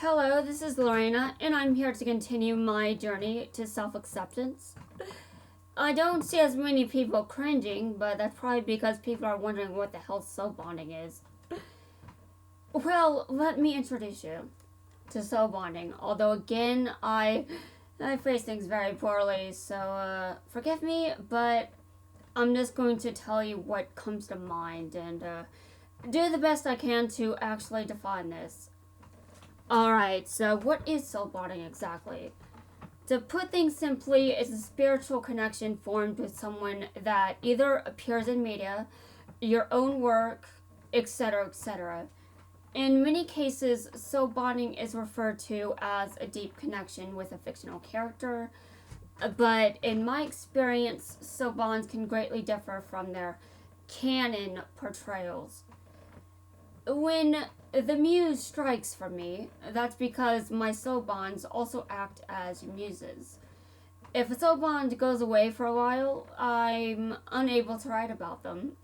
Hello, this is Lorena, and I'm here to continue my journey to self-acceptance. I don't see as many people cringing, but that's probably because people are wondering what the hell soulbonding is. Well, let me introduce you to soulbonding, although again, I phrase things very poorly, so forgive me, but I'm just going to tell you what comes to mind and do the best I can to actually define this. Alright, so what is soulbonding exactly? To put things simply, it's a spiritual connection formed with someone that either appears in media, your own work, etc., etc. In many cases, soulbonding is referred to as a deep connection with a fictional character, but in my experience, soulbonds can greatly differ from their canon portrayals. When the muse strikes for me, that's because my soulbonds also act as muses. If a soulbond goes away for a while, I'm unable to write about them.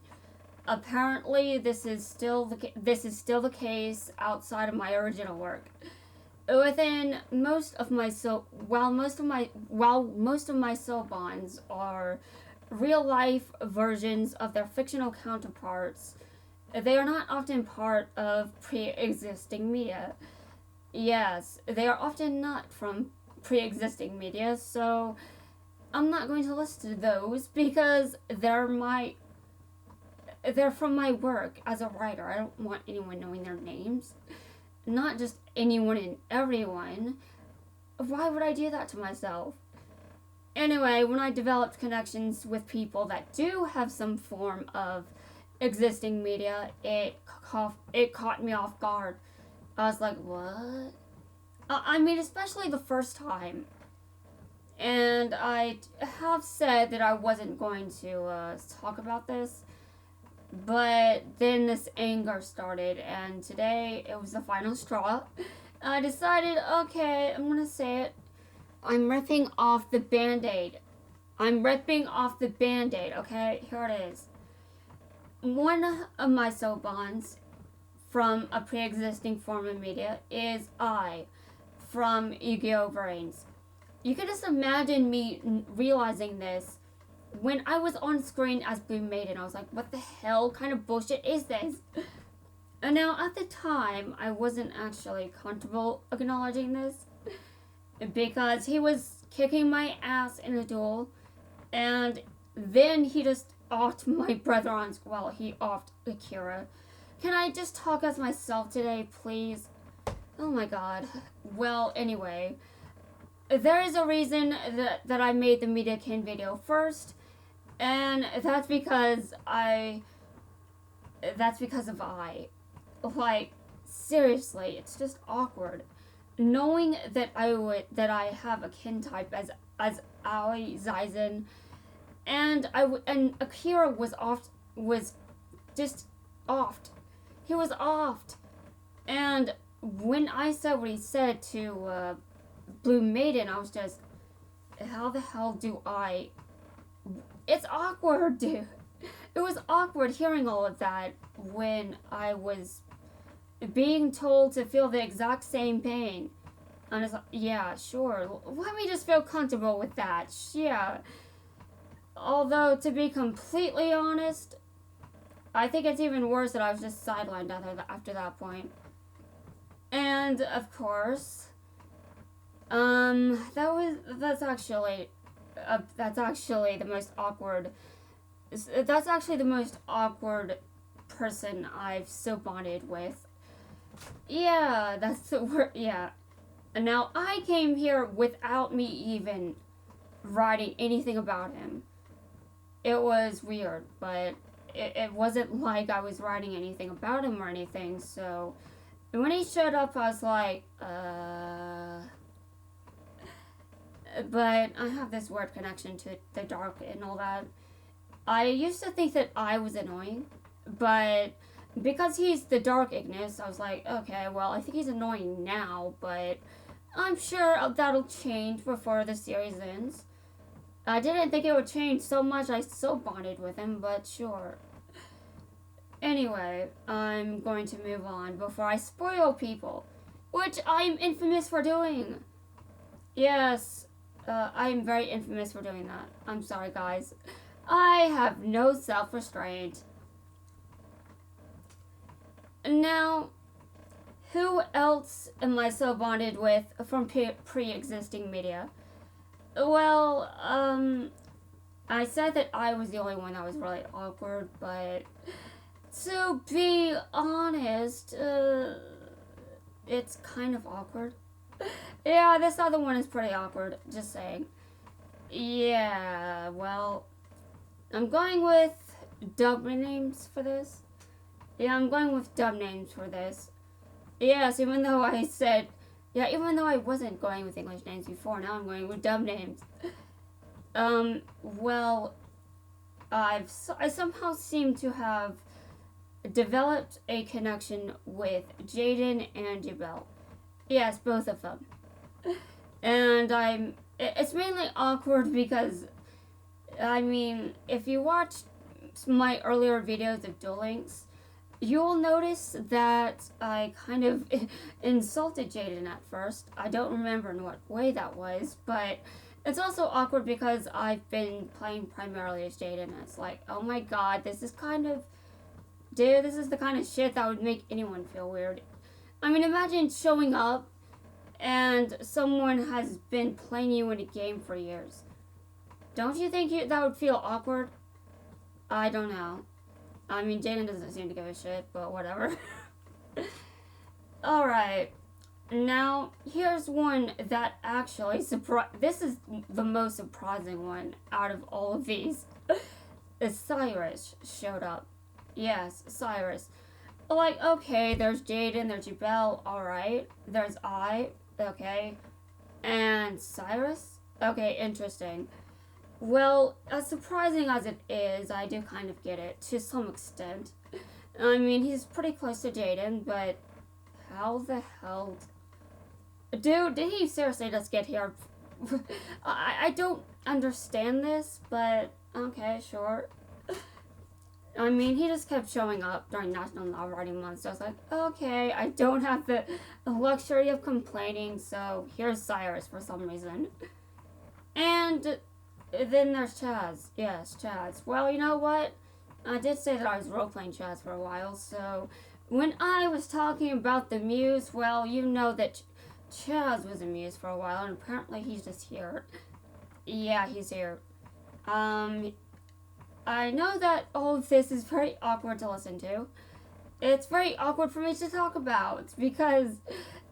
Apparently, this is still the case outside of my original work. Within most of my most of my soulbonds are real life versions of their fictional counterparts. They are not often part of pre-existing media. Yes, they are often not from pre-existing media, so I'm not going to list those because they're from my work as a writer. I don't want anyone knowing their names. Not just anyone and everyone. Why would I do that to myself? Anyway, when I developed connections with people that do have some form of existing media, it caught me off guard. I was like, what? I mean, especially the first time. And I have said that I wasn't going to talk about this, but then this anger started, and today it was the final straw. I decided, okay, I'm gonna say it. I'm ripping off the Band-Aid. Okay? Here it is. One of my soulbonds from a pre-existing form of media is I, from Yu-Gi-Oh! Brains. You can just imagine me realizing this when I was on screen as Blue Maiden. I was like, what the hell kind of bullshit is this? And now, at the time, I wasn't actually comfortable acknowledging this because he was kicking my ass in a duel, and then he just offed my brother on, well, he offed Akira. Can I just talk as myself today, please? Oh my god. Well, anyway, there is a reason that I made the Media Kin video first, and that's because of I. Like, seriously, it's just awkward. Knowing that I have a kin type as Aoi Zaizen, and Akira was just offed. He was offed. And when I said what he said to Blue Maiden, I was just, how the hell do I... It's awkward, dude. It was awkward hearing all of that when I was being told to feel the exact same pain. And it's like, yeah, sure. Let me just feel comfortable with that. Yeah. Although, to be completely honest, I think it's even worse that I was just sidelined after that point. And, of course, that's actually the most awkward. That's actually the most awkward person I've soulbonded with. Yeah, that's the word. Yeah. And now I came here without me even writing anything about him. It was weird, but it wasn't like I was writing anything about him or anything, so when he showed up, I was like, But I have this weird connection to the dark and all that. I used to think that I was annoying, but because he's the Dark Ignis, I was like, okay, well, I think he's annoying now, but I'm sure that'll change before the series ends. I didn't think it would change so much. I so bonded with him, but sure. Anyway, I'm going to move on before I spoil people. which I'm infamous for doing. Yes, I'm very infamous for doing that. I'm sorry, guys. I have no self-restraint. Now, who else am I so bonded with from pre-existing media? Well, I said that I was the only one that was really awkward, but to be honest, it's kind of awkward. Yeah, this other one is pretty awkward, just saying. Yeah, well, I'm going with dub names for this. Yeah, I'm going with dub names for this. Yes, even though I said, yeah, even though I wasn't going with English names before, now I'm going with dub names. Well, I somehow seem to have developed a connection with Jaden and Jabel. Yes, both of them. And it's mainly awkward because, I mean, if you watch my earlier videos of Duel Links, you'll notice that I kind of insulted Jaden at first. I don't remember in what way that was, but it's also awkward because I've been playing primarily as Jaden. It's like, oh my god, this is the kind of shit that would make anyone feel weird. I mean, imagine showing up and someone has been playing you in a game for years. Don't you think that would feel awkward? I don't know. I mean, Jaden doesn't seem to give a shit, but whatever. Alright. Now, here's one that actually this is the most surprising one out of all of these. Cyrus showed up. Yes, Cyrus. Like, okay, there's Jaden, there's Jabel, alright. There's okay. And Cyrus? Okay, interesting. Well, as surprising as it is, I do kind of get it, to some extent. I mean, he's pretty close to Jaden, but how the hell... Dude, did he seriously just get here? I don't understand this, but okay, sure. I mean, he just kept showing up during National Novel Writing Month, so I was like, okay, I don't have the luxury of complaining, so here's Cyrus for some reason. And then there's Chaz. Yes, Chaz. Well, you know what? I did say that I was role-playing Chaz for a while, so when I was talking about the Muse, well, you know that Chaz was a Muse for a while, and apparently he's just here. Yeah, he's here. I know that all of this is very awkward to listen to. It's very awkward for me to talk about, because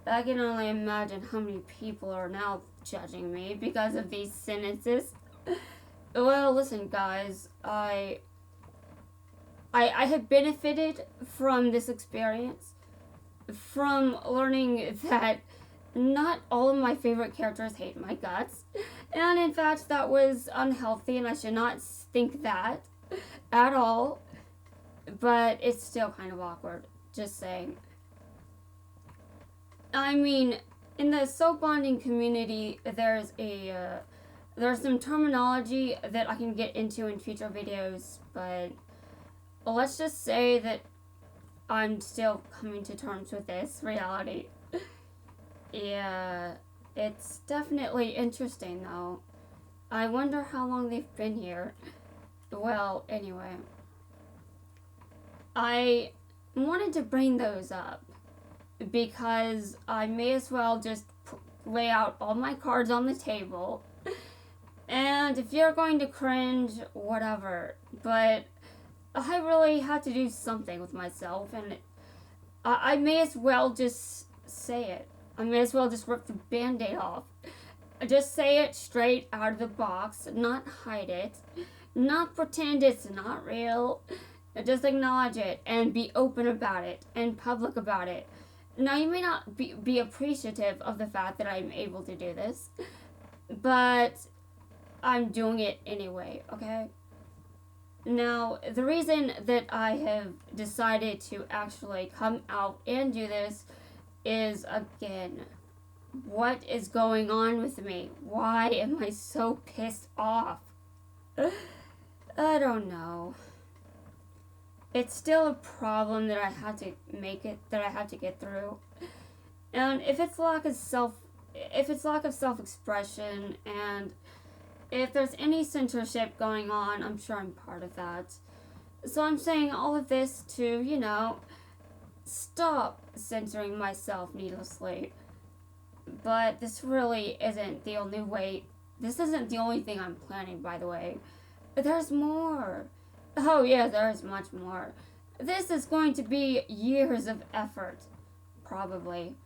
I can only imagine how many people are now judging me because of these sentences. Well, listen, guys, I have benefited from this experience, from learning that not all of my favorite characters hate my guts, and in fact that was unhealthy and I should not think that at all, but it's still kind of awkward, just saying. I mean, in the Soulbonding community, there's some terminology that I can get into in future videos, but let's just say that I'm still coming to terms with this reality. Yeah, it's definitely interesting though. I wonder how long they've been here. Well, anyway. I wanted to bring those up because I may as well just lay out all my cards on the table. And if you're going to cringe, whatever. But I really had to do something with myself, and I may as well just say it. I may as well just rip the band-aid off. Just say it straight out of the box, not hide it, not pretend it's not real. Just acknowledge it and be open about it and public about it. Now, you may not be appreciative of the fact that I'm able to do this, but I'm doing it anyway, okay? Now, the reason that I have decided to actually come out and do this is, again, what is going on with me? Why am I so pissed off? I don't know. It's still a problem that I have to get through. And if it's lack of self-expression, and if there's any censorship going on, I'm sure I'm part of that. So I'm saying all of this to, stop censoring myself needlessly. But this really isn't the only way. This isn't the only thing I'm planning, by the way. There's more. Oh yeah, there's much more. This is going to be years of effort. Probably.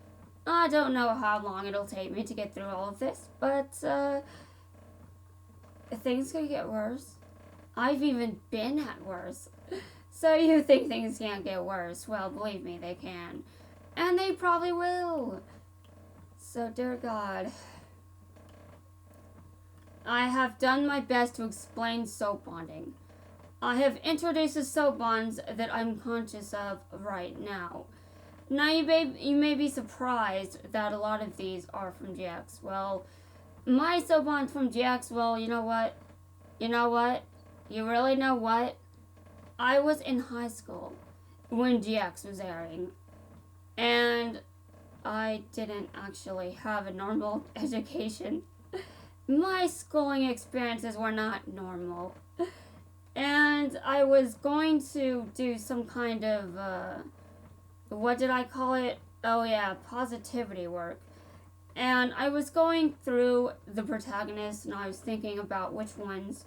I don't know how long it'll take me to get through all of this, but, things could get worse. I've even been at worse. So you think things can't get worse? Well, believe me, they can. And they probably will. So, dear God, I have done my best to explain soap bonding. I have introduced the soap bonds that I'm conscious of right now. Now, you may be surprised that a lot of these are from GX. Well, my soap bonds from GX, well, you know what? You really know what? I was in high school when GX was airing, and I didn't actually have a normal education. My schooling experiences were not normal. And I was going to do some kind of, what did I call it? Oh yeah, positivity work. And I was going through the protagonists, and I was thinking about which ones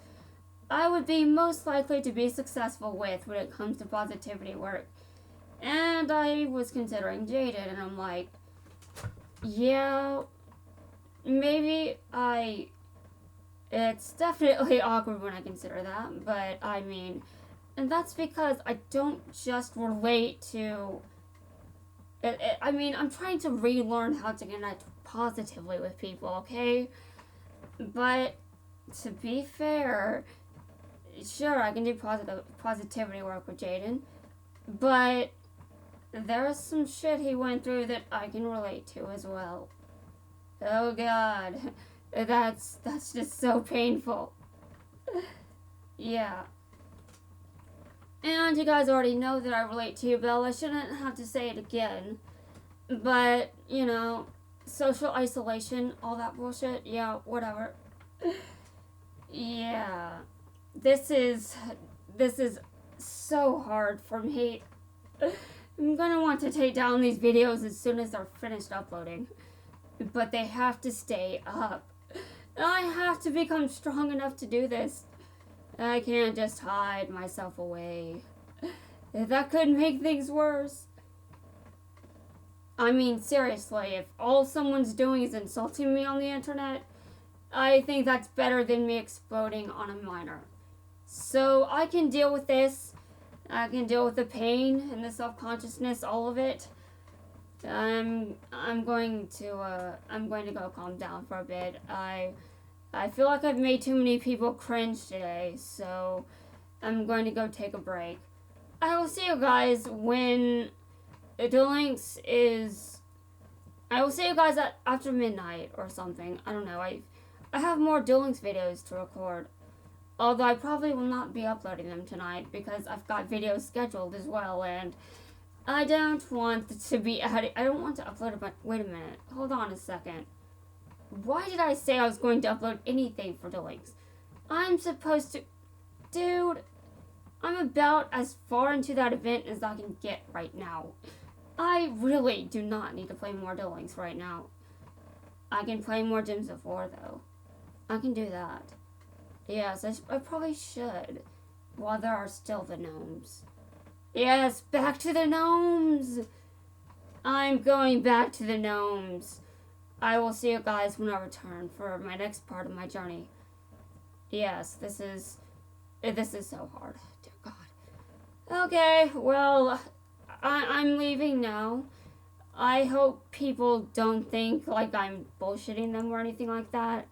I would be most likely to be successful with when it comes to positivity work. And I was considering Jaden, and I'm like, yeah, maybe it's definitely awkward when I consider that, but I mean, and that's because I don't just relate to, I'm trying to relearn how to connect positively with people, okay? But to be fair, sure, I can do positivity work with Jaden, but there's some shit he went through that I can relate to as well. Oh God, that's just so painful. Yeah. And you guys already know that I relate to you, Bill. I shouldn't have to say it again. But, social isolation, all that bullshit, yeah, whatever. Yeah. This is so hard for me. I'm gonna want to take down these videos as soon as they're finished uploading. But they have to stay up. I have to become strong enough to do this. I can't just hide myself away. That could make things worse. I mean, seriously, if all someone's doing is insulting me on the internet, I think that's better than me exploding on a minor. So I can deal with this. I can deal with the pain and the self-consciousness, all of it. I'm going to go calm down for a bit. I feel like I've made too many people cringe today, so I'm going to go take a break. I will see you guys when Duel Links is. I will see you guys after midnight or something. I don't know. I have more Duel Links videos to record. Although I probably will not be uploading them tonight because I've got videos scheduled as well, and I don't want to be adding. I don't want to upload a wait a minute. Hold on a second. Why did I say I was going to upload anything for Duel Links? I'm supposed to. Dude, I'm about as far into that event as I can get right now. I really do not need to play more Duel Links right now. I can play more Gems of War, though. I can do that. Yes, I probably should. While there are still the gnomes. Yes, back to the gnomes! I'm going back to the gnomes. I will see you guys when I return for my next part of my journey. Yes, this is so hard. Dear God. Okay, well, I'm leaving now. I hope people don't think like I'm bullshitting them or anything like that.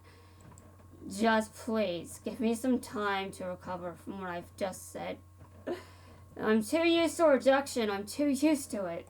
Just please, give me some time to recover from what I've just said. I'm too used to rejection. I'm too used to it.